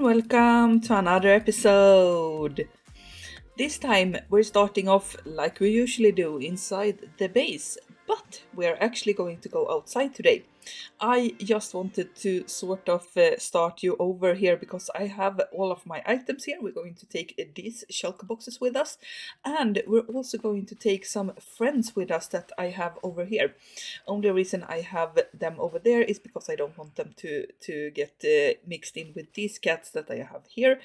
welcome to another episode. This time we're starting off like we usually do inside the base, but we're actually going to go outside today. I just wanted to sort of start you over here because I have all of my items here. We're going to take these shulker boxes with us, and we're also going to take some friends with us that I have over here. Only reason I have them over there is because I don't want them to get mixed in with these cats that I have here,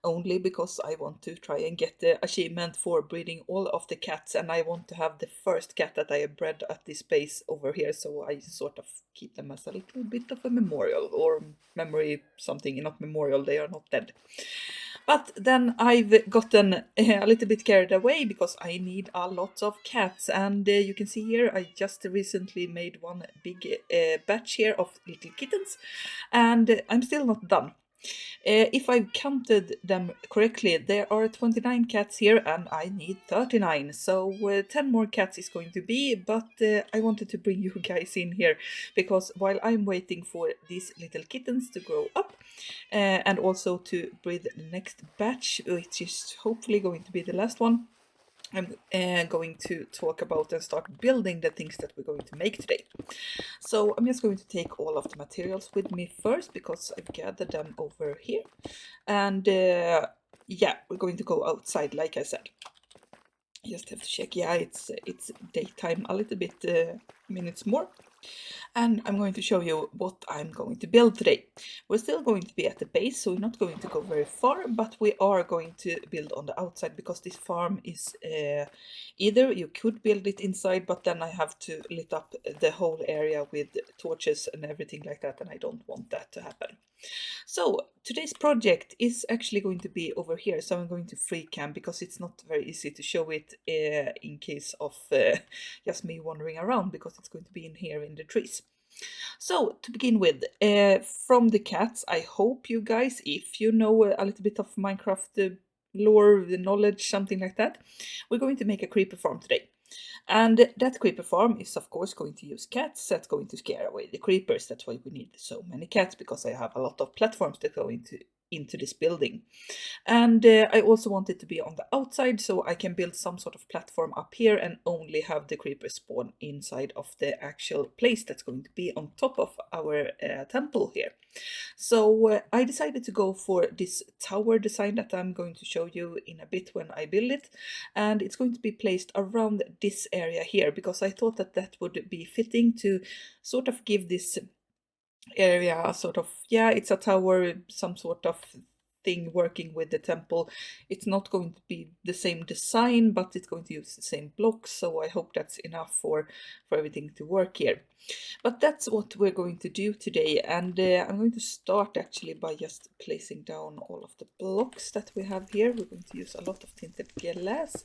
only because I want to try and get the achievement for breeding all of the cats, and I want to have the first cat that I have bred at this base over here, so I sort of keep them as a little bit of a memorial or memory something, not memorial, they are not dead. But then I've gotten a little bit carried away because I need a lot of cats, and you can see here I just recently made one big batch here of little kittens, and I'm still not done. If I've counted them correctly, there are 29 cats here and I need 39. So 10 more cats is going to be, but I wanted to bring you guys in here because while I'm waiting for these little kittens to grow up and also to breed the next batch, which is hopefully going to be the last one, I'm going to talk about and start building the things that we're going to make today. So I'm just going to take all of the materials with me first because I've gathered them over here. And yeah, we're going to go outside like I said. I just have to check. Yeah, it's daytime a little bit minutes more. And I'm going to show you what I'm going to build today. We're still going to be at the base, so we're not going to go very far, but we are going to build on the outside because this farm is either you could build it inside, but then I have to lit up the whole area with torches and everything like that, and I don't want that to happen. So today's project is actually going to be over here, so I'm going to free cam because it's not very easy to show it in case of just me wandering around, because it's going to be in here in the trees. So to begin with, from the cats, I hope you guys, if you know a little bit of Minecraft lore, the knowledge, something like that, we're going to make a creeper farm today. And that creeper farm is of course going to use cats. That's going to scare away the creepers. That's why we need so many cats, because I have a lot of platforms that go into this building. And I also want it to be on the outside, so I can build some sort of platform up here and only have the creepers spawn inside of the actual place that's going to be on top of our temple here. So I decided to go for this tower design that I'm going to show you in a bit when I build it, and it's going to be placed around this area here because I thought that that would be fitting to sort of give this area sort of, yeah, it's a tower, some sort of thing working with the temple. It's not going to be the same design, but it's going to use the same blocks, so I hope that's enough for everything to work here. But that's what we're going to do today, and I'm going to start actually by just placing down all of the blocks that we have here. We're going to use a lot of tinted glass.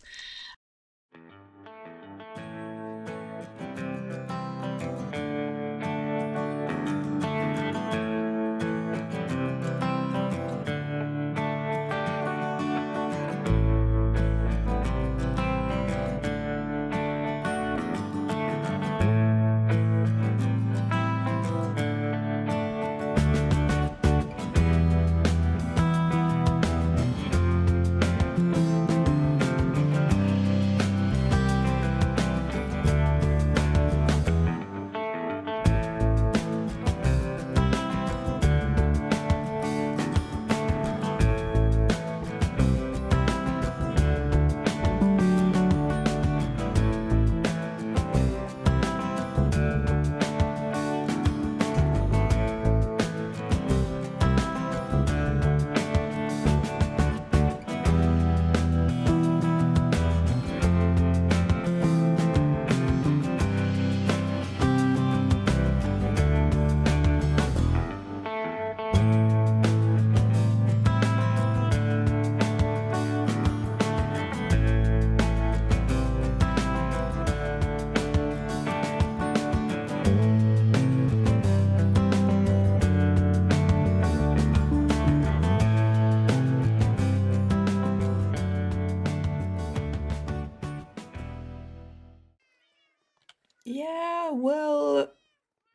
Yeah, well,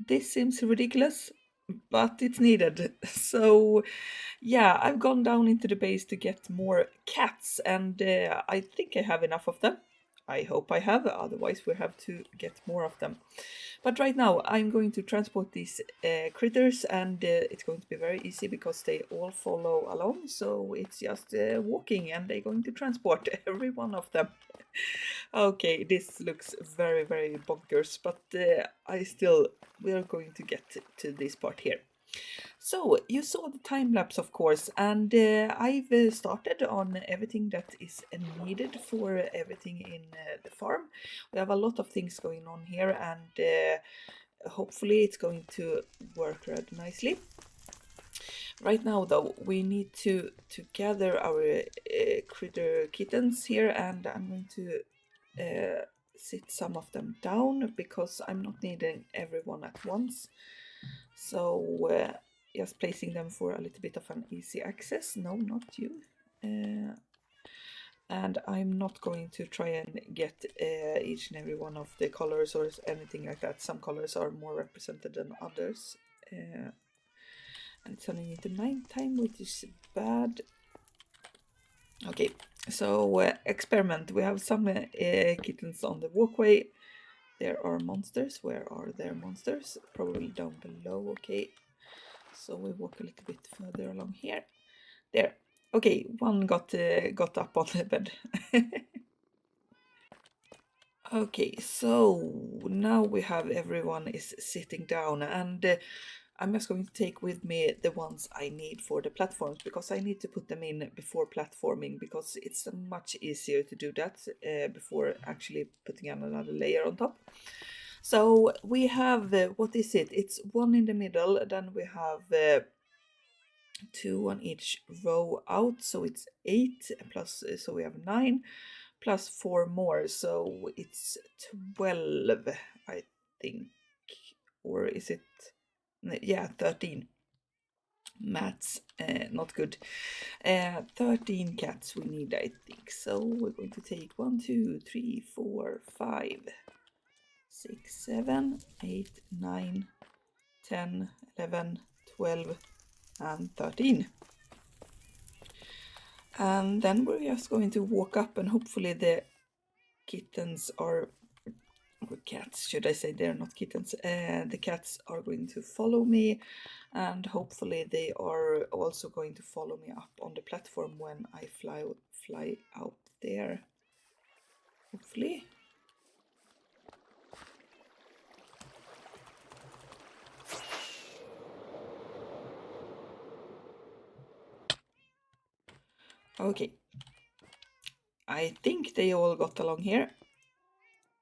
this seems ridiculous, but it's needed. So, yeah, I've gone down into the base to get more cats, and I think I have enough of them. I hope I have, otherwise we have to get more of them. But right now I'm going to transport these critters, and it's going to be very easy because they all follow along. So it's just walking, and they're going to transport every one of them. Okay, this looks very, very bonkers, but we are going to get to this part here. So you saw the time lapse, of course, and I've started on everything that is needed for everything in the farm. We have a lot of things going on here, and hopefully it's going to work rather nicely. Right now, though, we need to gather our critter kittens here, and I'm going to sit some of them down because I'm not needing everyone at once. So just placing them for a little bit of an easy access. No, not you. And I'm not going to try and get each and every one of the colors or anything like that. Some colors are more represented than others. And it's turning into nighttime, which is bad. Okay, so experiment. We have some kittens on the walkway. There are monsters. Where are their monsters? Probably down below. Okay, so we walk a little bit further along here. There. Okay, one got up on the bed. Okay, so now we have everyone is sitting down, and I'm just going to take with me the ones I need for the platforms, because I need to put them in before platforming, because it's much easier to do that before actually putting on another layer on top. So we have, what is it? It's one in the middle, then we have two on each row out, so it's 8 plus, so we have 9 plus 4 more, so it's 12, I think. Or is it? Yeah, 13. Maths, not good. 13 cats we need, I think. So we're going to take 1, 2, 3, 4, 5, 6, 7, 8, 9, 10, 11, 12, and 13. And then we're just going to walk up, and hopefully the kittens are, or cats, should I say, they're not kittens. The cats are going to follow me, and hopefully they are also going to follow me up on the platform when I fly out there. Hopefully. Okay. I think they all got along here.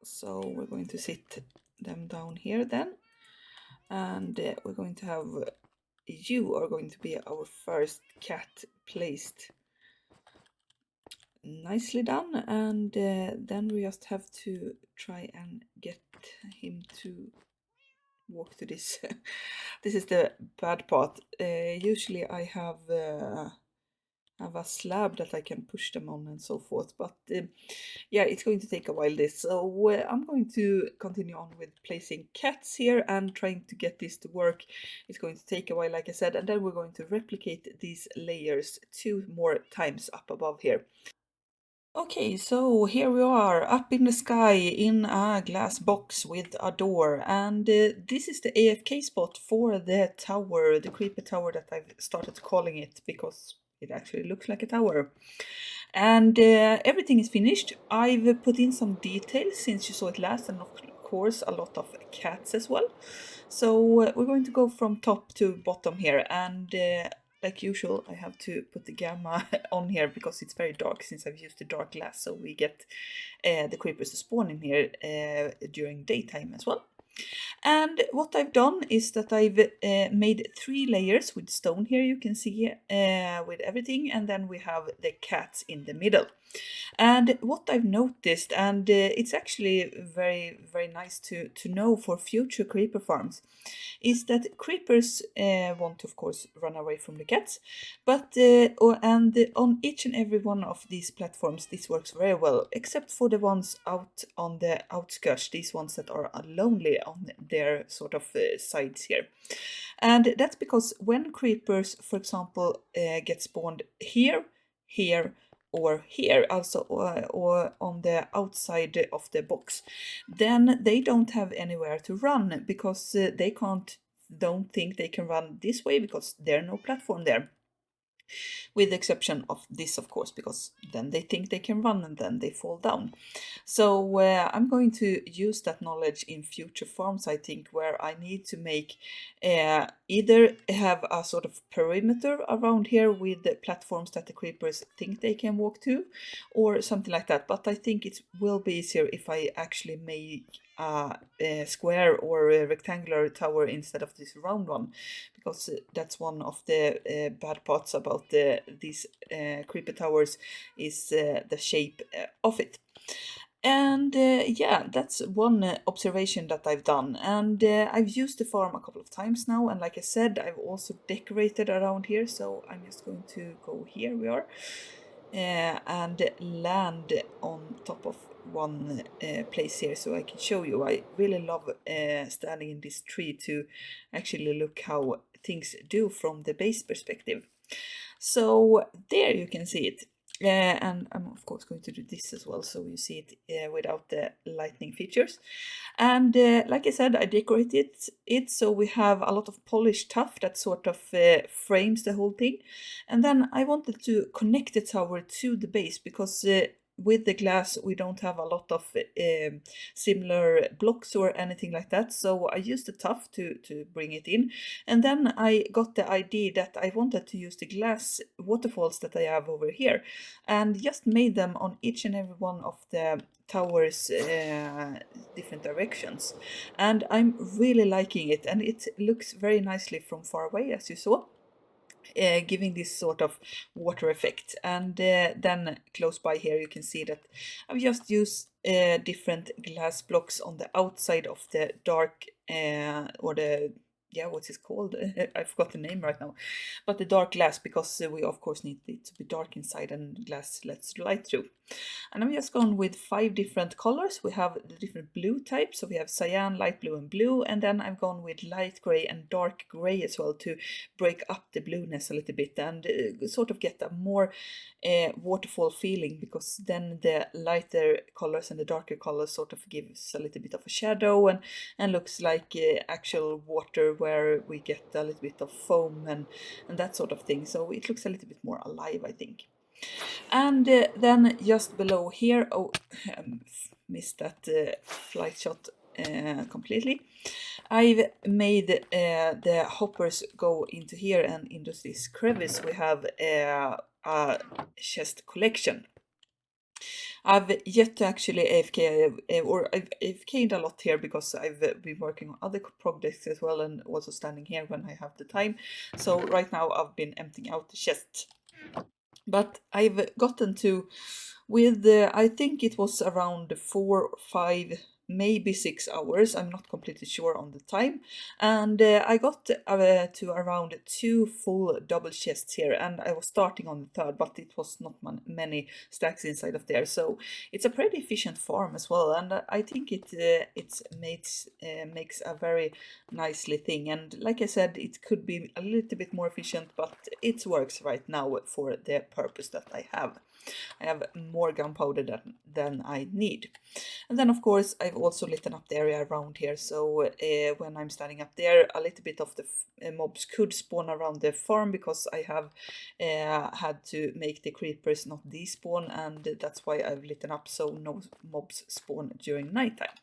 So we're going to sit them down here then. And we're going to have, you are going to be our first cat placed. Nicely done. And then we just have to try and get him to walk to this. This is the bad part. Usually I have a slab that I can push them on and so forth, but yeah, it's going to take a while this. So I'm going to continue on with placing cats here and trying to get this to work. It's going to take a while, like I said, and then we're going to replicate these layers 2 more times up above here. Okay, so here we are up in the sky in a glass box with a door, and this is the AFK spot for the tower, the creepy tower that I've started calling it because it actually looks like a tower. And everything is finished. I've put in some details since you saw it last, and of course a lot of cats as well. So we're going to go from top to bottom here, and like usual, I have to put the gamma on here because it's very dark since I've used the dark glass, so we get the creepers to spawn in here during daytime as well. And what I've done is that I've made 3 layers with stone here, you can see with everything, and then we have the cats in the middle. And what I've noticed, and it's actually very, very nice to know for future creeper farms, is that creepers want to, of course, run away from the cats, but on each and every one of these platforms, this works very well, except for the ones out on the outskirts, these ones that are lonely on their sort of sides here. And that's because when creepers, for example, get spawned here, here, or here, also or on the outside of the box, then they don't have anywhere to run because they don't think they can run this way because there's no platform there, with the exception of this, of course, because then they think they can run and then they fall down. So I'm going to use that knowledge in future farms, I think, where I need to make either have a sort of perimeter around here with the platforms that the creepers think they can walk to, or something like that. But I think it will be easier if I actually make a square or a rectangular tower instead of this round one, because that's one of the bad parts about these creeper towers, is the shape of it. And yeah, that's one observation that I've done. And I've used the farm a couple of times now. And like I said, I've also decorated around here. So I'm just going to go here, we are, and land on top of one place here so I can show you. I really love standing in this tree to actually look how things do from the base perspective. So there you can see it. And I'm of course going to do this as well so you see it without the lightning features. And like I said, I decorated it so we have a lot of polished tuff that sort of frames the whole thing. And then I wanted to connect the tower to the base because with the glass we don't have a lot of similar blocks or anything like that, so I used the tuff to bring it in. And then I got the idea that I wanted to use the glass waterfalls that I have over here and just made them on each and every one of the towers different directions, and I'm really liking it, and it looks very nicely from far away, as you saw. Giving this sort of water effect. And then close by here you can see that I've just used different glass blocks on the outside of the dark or the, yeah, what's it called? I forgot the name right now. But the dark glass, because we of course need it to be dark inside and glass lets light through. And I'm just going with 5 different colors. We have the different blue types. So we have cyan, light blue and blue. And then I've gone with light gray and dark gray as well to break up the blueness a little bit and sort of get a more waterfall feeling, because then the lighter colors and the darker colors sort of gives a little bit of a shadow and looks like actual water where we get a little bit of foam and that sort of thing. So it looks a little bit more alive, I think. And then just below here, oh, missed that flight shot completely. I've made the hoppers go into here, and into this crevice we have a chest collection. I've yet to actually AFK, or I've AFK'd a lot here because I've been working on other projects as well and also standing here when I have the time. So right now I've been emptying out the chest. But I've gotten to, with I think it was around 4, 5, maybe 6 hours. I'm not completely sure on the time. And I got to around 2 full double chests here, and I was starting on the third, but it was not many stacks inside of there. So it's a pretty efficient farm as well, and I think it makes a very nicely thing. And like I said, it could be a little bit more efficient, but it works right now for the purpose that I have. I have more gunpowder than I need. And then of course I've also lit up the area around here, so when I'm standing up there, a little bit of the mobs could spawn around the farm, because I have had to make the creepers not despawn, and that's why I've lit up so no mobs spawn during nighttime.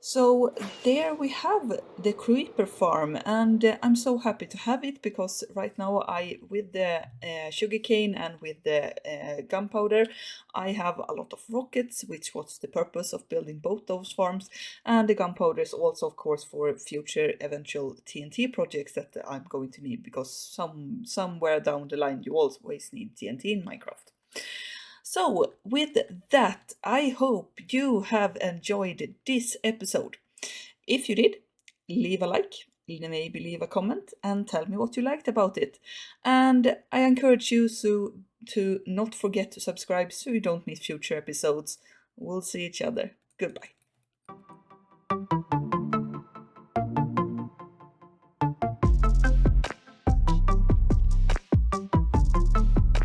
So there we have the creeper farm, and I'm so happy to have it, because right now with the sugarcane and with the gunpowder, I have a lot of rockets, which was the purpose of building both those farms, and the gunpowder is also of course for future eventual TNT projects that I'm going to need, because somewhere down the line you always need TNT in Minecraft. So, with that, I hope you have enjoyed this episode. If you did, leave a like, maybe leave a comment, and tell me what you liked about it. And I encourage you to not forget to subscribe so you don't miss future episodes. We'll see each other. Goodbye.